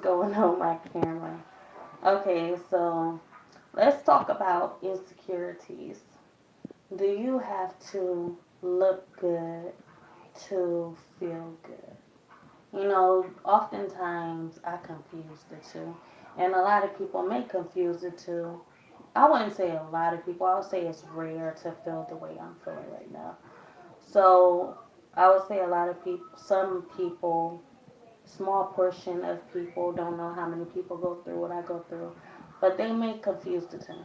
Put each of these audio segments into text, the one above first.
going on my camera? Okay, so let's talk about insecurities. Do you have to look good to feel good? Oftentimes I confuse the two, and a lot of people may confuse the two. I wouldn't say a lot of people, I would say it's rare to feel the way I'm feeling right now. So I would say a lot of people, some people, small portion of people don't know how many people go through what I go through, but they may confuse the two.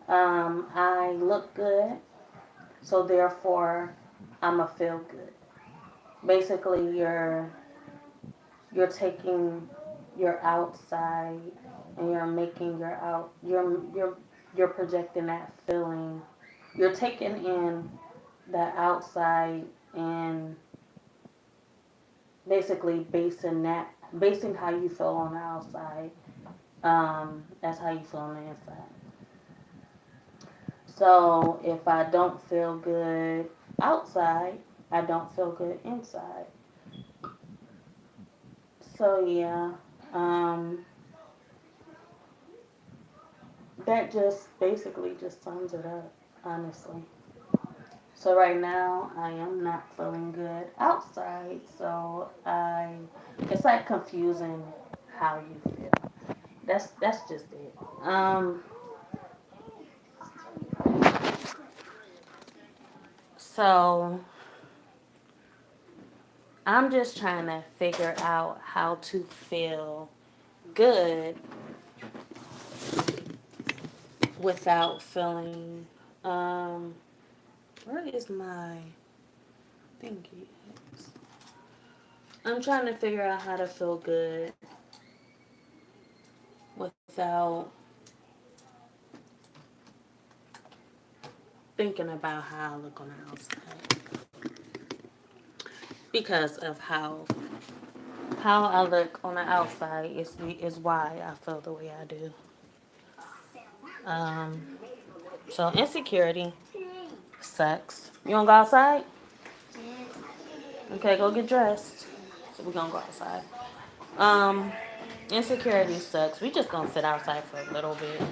I look good, so therefore I'ma feel good. Basically, you're taking your outside and you're making your out you're projecting that feeling. You're taking in the outside and basically basing how you feel on the outside. That's how you feel on the inside. So if I don't feel good outside, I don't feel good inside. So yeah, um, that just basically just sums it up, honestly. So right now I am not feeling good outside, so it's like confusing how you feel. That's just it. So I'm just trying to figure out how to feel good without feeling where is my thingy? I'm trying to figure out how to feel good without thinking about how I look on the outside because of how I look on the outside is why I feel the way I do. Um, so insecurity sucks. You wanna go outside? Okay, go get dressed. So we're gonna go outside. Um, insecurity sucks. We just gonna sit outside for a little bit.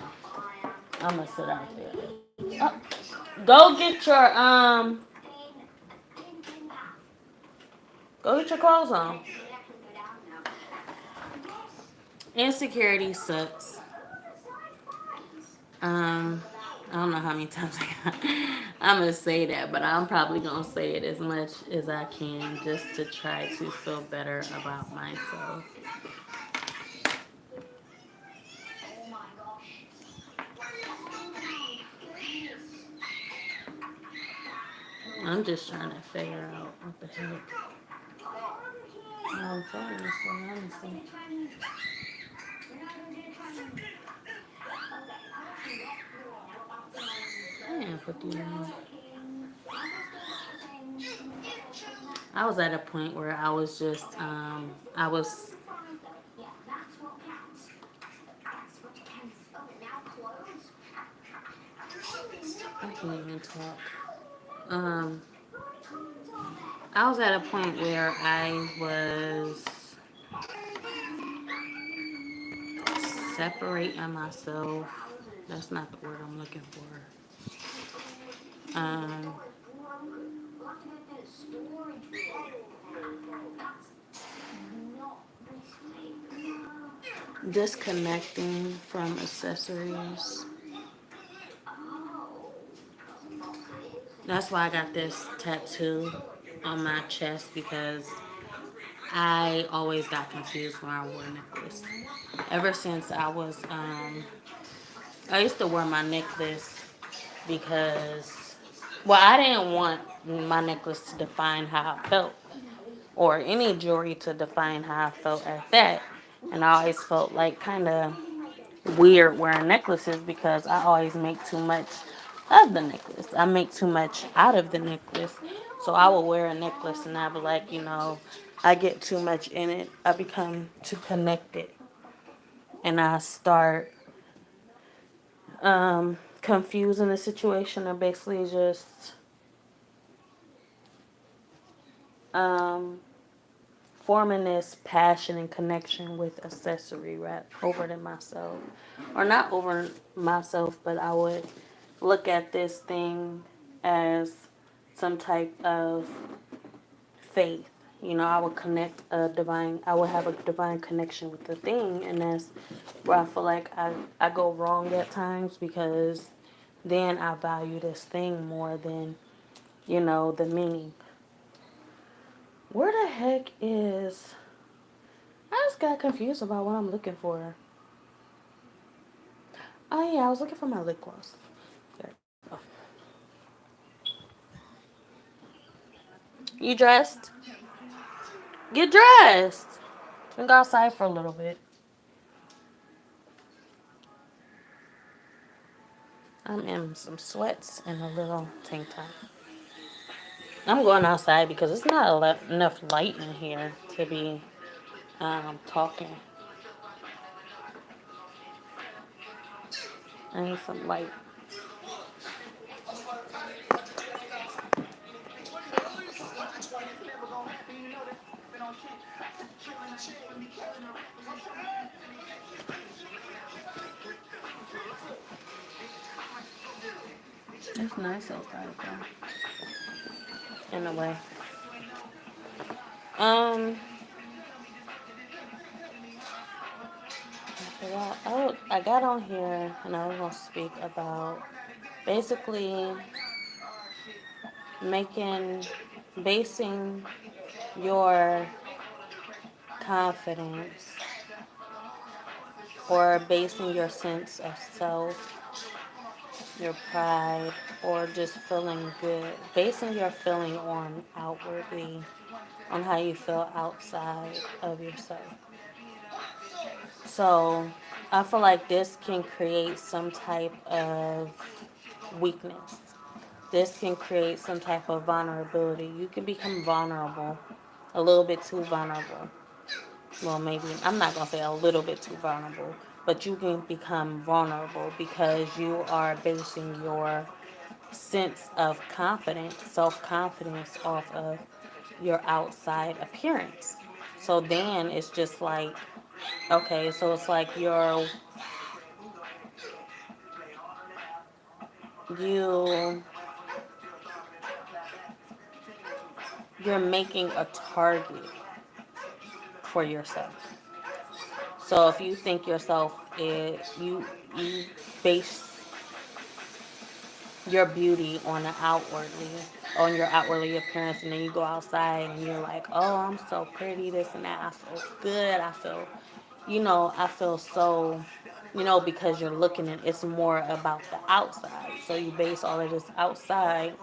I'm gonna sit out there. Go get go get your clothes on. Insecurity sucks. Um, I don't know how many times I'm gonna say that, but I'm probably gonna say it as much as I can just to try to feel better about myself. I'm just trying to figure out what the heck I'm feeling this way, honestly. I didn't put these on. I was at a point where I was just, I can't even talk. Um, I was at a point where I was separating myself. That's not the word I'm looking for. Um, disconnecting from accessories. That's why I got this tattoo on my chest because I always got confused when I wore a necklace. Ever since I used to wear my necklace because, well, I didn't want my necklace to define how I felt or any jewelry to define how I felt at that. And I always felt like kind of weird wearing necklaces because I always make too much of the necklace. I make too much out of the necklace. So I will wear a necklace and I'll be like, I get too much in it. I become too connected. And I start confusing the situation or basically just um, forming this passion and connection with accessory rap over than myself, or not over myself, but I would look at this thing as some type of faith. You know, I would I would have a divine connection with the thing, and that's where I feel like I go wrong at times, because then I value this thing more than, the meaning. Where the heck is. I just got confused about what I'm looking for. Oh, yeah, I was looking for my lip gloss. There we go. You dressed? Get dressed. And go outside for a little bit. I'm in some sweats and a little tank top. I'm going outside because it's not enough light in here to be talking. I need some light. It's nice outside though, in a way. Um, I forgot. Oh, I got on here and I was gonna speak about basically making, basing your confidence, or basing your sense of self, your pride, or just feeling good, basing your feeling on outwardly, on how you feel outside of yourself. So I feel like this can create some type of weakness. This can create some type of vulnerability. You can become vulnerable, a little bit too vulnerable. Well, maybe, I'm not going to say a little bit too vulnerable, but you can become vulnerable because you are basing your sense of confidence, self confidence, off of your outside appearance. So then it's just like, okay, so it's like you you're making a target for yourself. So if you think yourself you base your beauty on your outwardly appearance, and then you go outside and you're like, oh, I'm so pretty, this and that, I feel good, I feel so, because you're looking at, it's more about the outside. So you base all of this outside,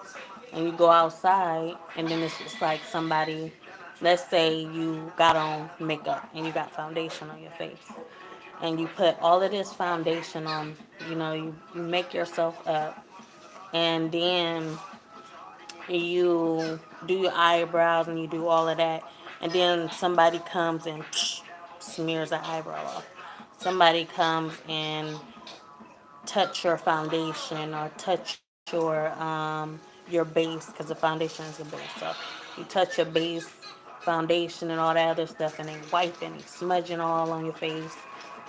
and you go outside, and then it's just like somebody, let's say you got on makeup and you got foundation on your face, and you put all of this foundation on, you make yourself up, and then you do your eyebrows and you do all of that, and then somebody comes and smears an eyebrow off. Somebody comes and touch your foundation, or touch your base, because the foundation is the base. So you touch your base, foundation, and all that other stuff, and they wipe and they smudging all on your face.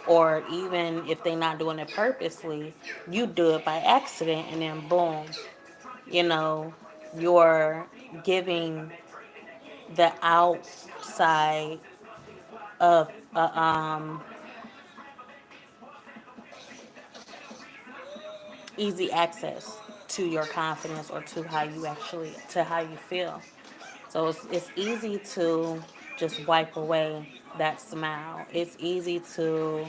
Or even if they're not doing it purposely, you do it by accident, and then boom, you know, you're giving the outside of easy access to your confidence, or to how you feel. So it's easy to just wipe away that smile. It's easy to,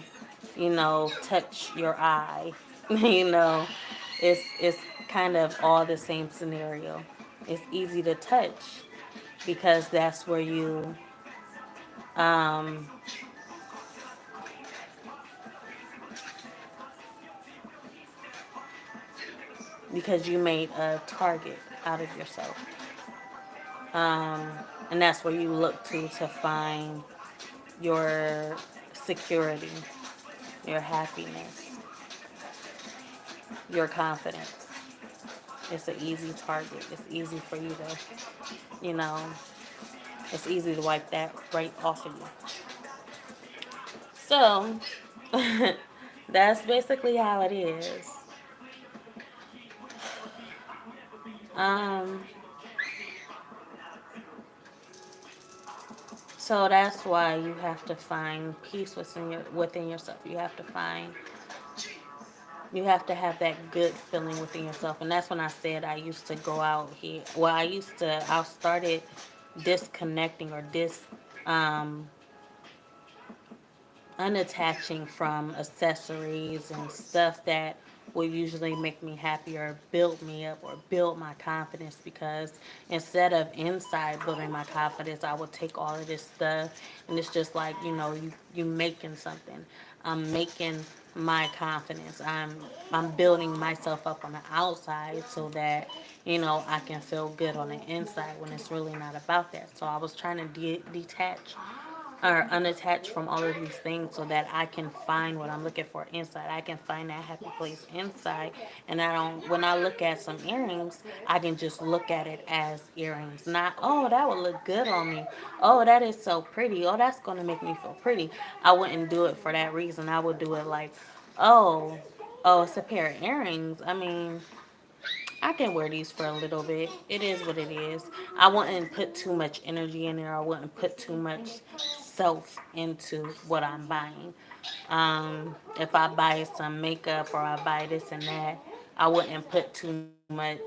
touch your eye. It's kind of all the same scenario. It's easy to touch because that's where um, you made a target out of yourself. Um, and that's where you look to find your security, your happiness, your confidence. It's an easy target. It's easy for you to, you know, It's easy to wipe that right off of you. So that's basically how it is. Um, so that's why you have to find peace within yourself. You have to have that good feeling within yourself. And that's when I said I used to go out here. Well, I started disconnecting or um, unattaching from accessories and stuff that would usually make me happy or build me up or build my confidence, because instead of inside building my confidence, I would take all of this stuff and it's just like, you making something. I'm making my confidence. I'm building myself up on the outside so that, I can feel good on the inside, when it's really not about that. So I was trying to detach or unattached from all of these things so that I can find what I'm looking for inside. I can find that happy place inside. And I don't, when I look at some earrings, I can just look at it as earrings. Not, oh, that would look good on me. Oh, that is so pretty. Oh, that's going to make me feel pretty. I wouldn't do it for that reason. I would do it like, oh, oh, it's a pair of earrings. I mean, I can wear these for a little bit. It is what it is. I wouldn't put too much energy in there. I wouldn't put too much self into what I'm buying. If I buy some makeup or I buy this and that, I wouldn't put too much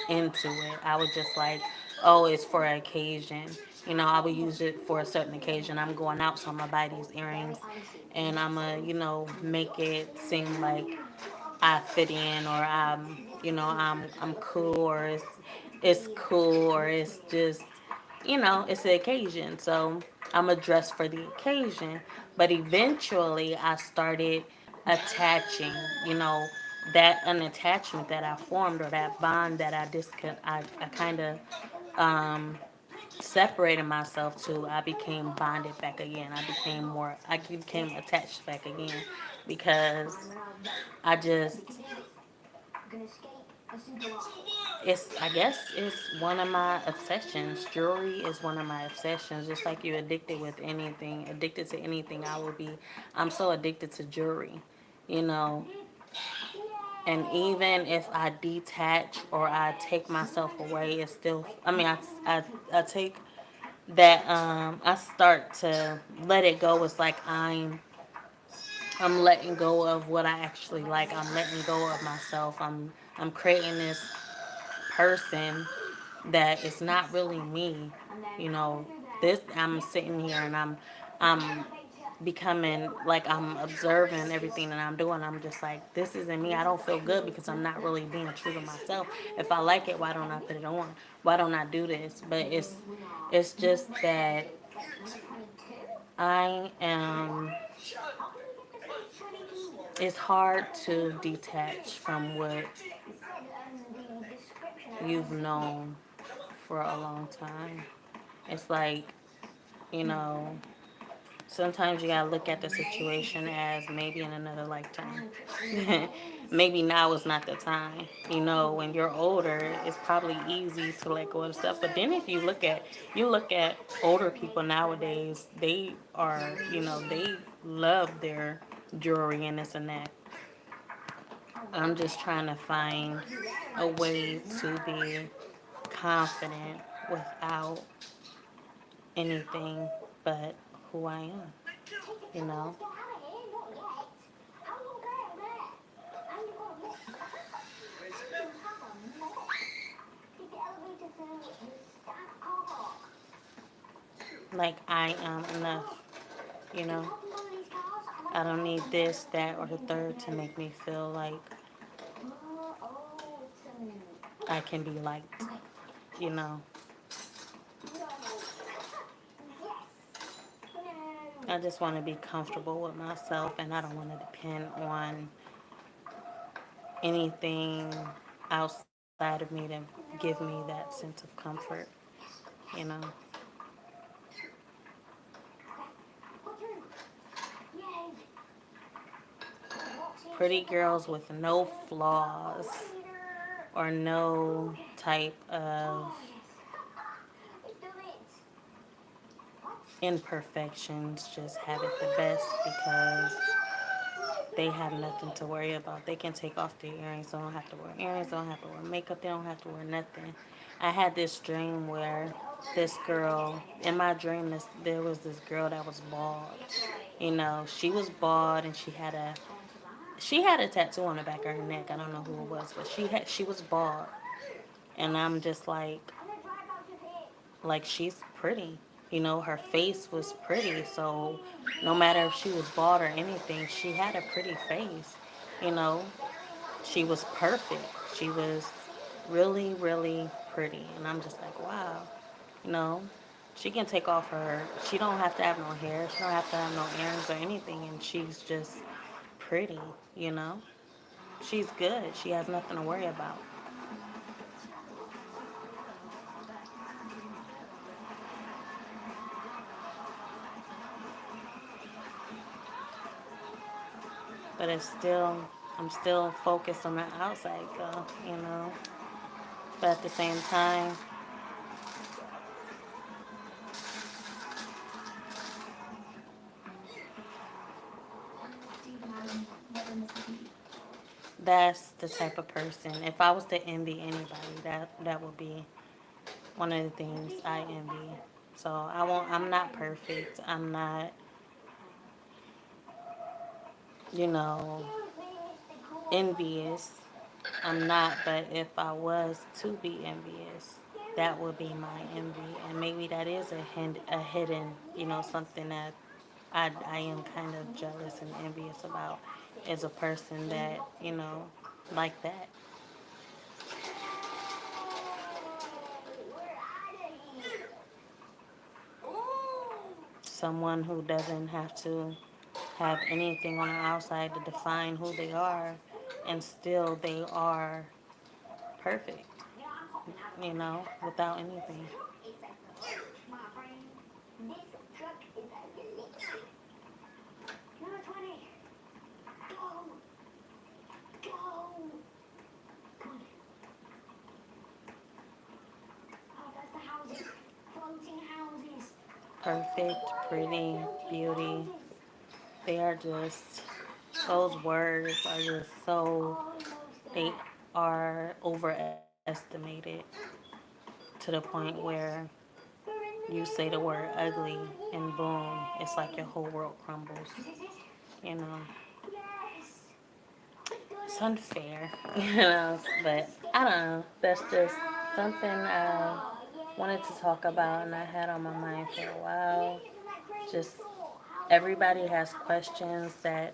into it. I would just like, oh, it's for an occasion. I would use it for a certain occasion. I'm going out, so I'm gonna buy these earrings, and I'm gonna, make it seem like I fit in, or I'm cool, or it's cool, or it's just, it's the occasion. So I'm a dress for the occasion. But eventually I started attaching, you know, that unattachment that I formed, or that bond that I kind of um, separated myself to. I became bonded back again. I became attached back again, because I just, I guess it's one of my obsessions. Jewelry is one of my obsessions. Just like you addicted to anything, I'm so addicted to jewelry, you know. And even if I detach or I take myself away, it's still, I mean, I take that, I start to let it go. It's like I'm letting go of what I actually like. I'm letting go of myself. I'm creating this person that is not really me. You know, this I'm sitting here and I'm becoming like, I'm observing everything that I'm doing. I'm just like, this isn't me. I don't feel good because I'm not really being true to myself. If I like it, why don't I put it on? Why don't I do this? But it's just that I am it's hard to detach from what you've known for a long time. It's like, you know, sometimes you gotta look at the situation as maybe in another lifetime. Maybe now is not the time. When you're older, it's probably easy to let go of stuff. But then if you look at older people nowadays, they are, they love their jewelry and this and that. I'm just trying to find a way to be confident without anything but who I am, you know? Like, I am enough, you know? I don't need this, that, or the third to make me feel like I can be liked, you know? I just want to be comfortable with myself, and I don't want to depend on anything outside of me to give me that sense of comfort, you know? Pretty girls with no flaws or no type of imperfections just have it the best because they have nothing to worry about. They can take off their earrings. They don't have to wear earrings. They don't have to wear makeup. They don't have to wear nothing. I had this dream where this girl, in my dream, there was this girl that was bald. You know, she was bald and she had a tattoo on the back of her neck. I don't know who it was, but she was bald, and I'm just like she's pretty. You know, her face was pretty, so no matter if she was bald or anything, she had a pretty face. You know, she was perfect. She was really, really pretty, and I'm just like, wow. You know, she can take off her. She don't have to have no hair. She don't have to have no earrings or anything, and she's just pretty. You know, she's good. She has nothing to worry about. But it's still, I'm still focused on the outside though. You know, but at the same time, that's the type of person. If I was to envy anybody, that would be one of the things I envy. So I won't. I'm not perfect. I'm not, you know, envious. I'm not. But if I was to be envious, that would be my envy, and maybe that is a hidden, you know, something that I am kind of jealous and envious about, is a person that, you know, like that. Someone who doesn't have to have anything on the outside to define who they are, and still they are perfect, you know, without anything. Perfect, pretty, beauty. They are just, those words are just so, they are overestimated to the point where you say the word ugly and boom, it's like your whole world crumbles. You know, it's unfair, you know, but I don't know. That's just something I wanted to talk about and I had on my mind for a while. Just everybody has questions that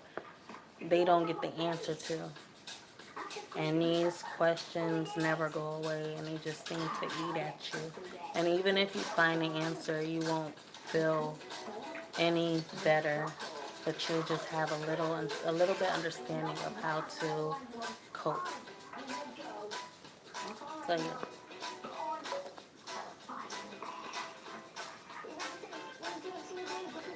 they don't get the answer to. And these questions never go away and they just seem to eat at you. And even if you find the answer, you won't feel any better, but you'll just have a little bit understanding of how to cope. So yeah.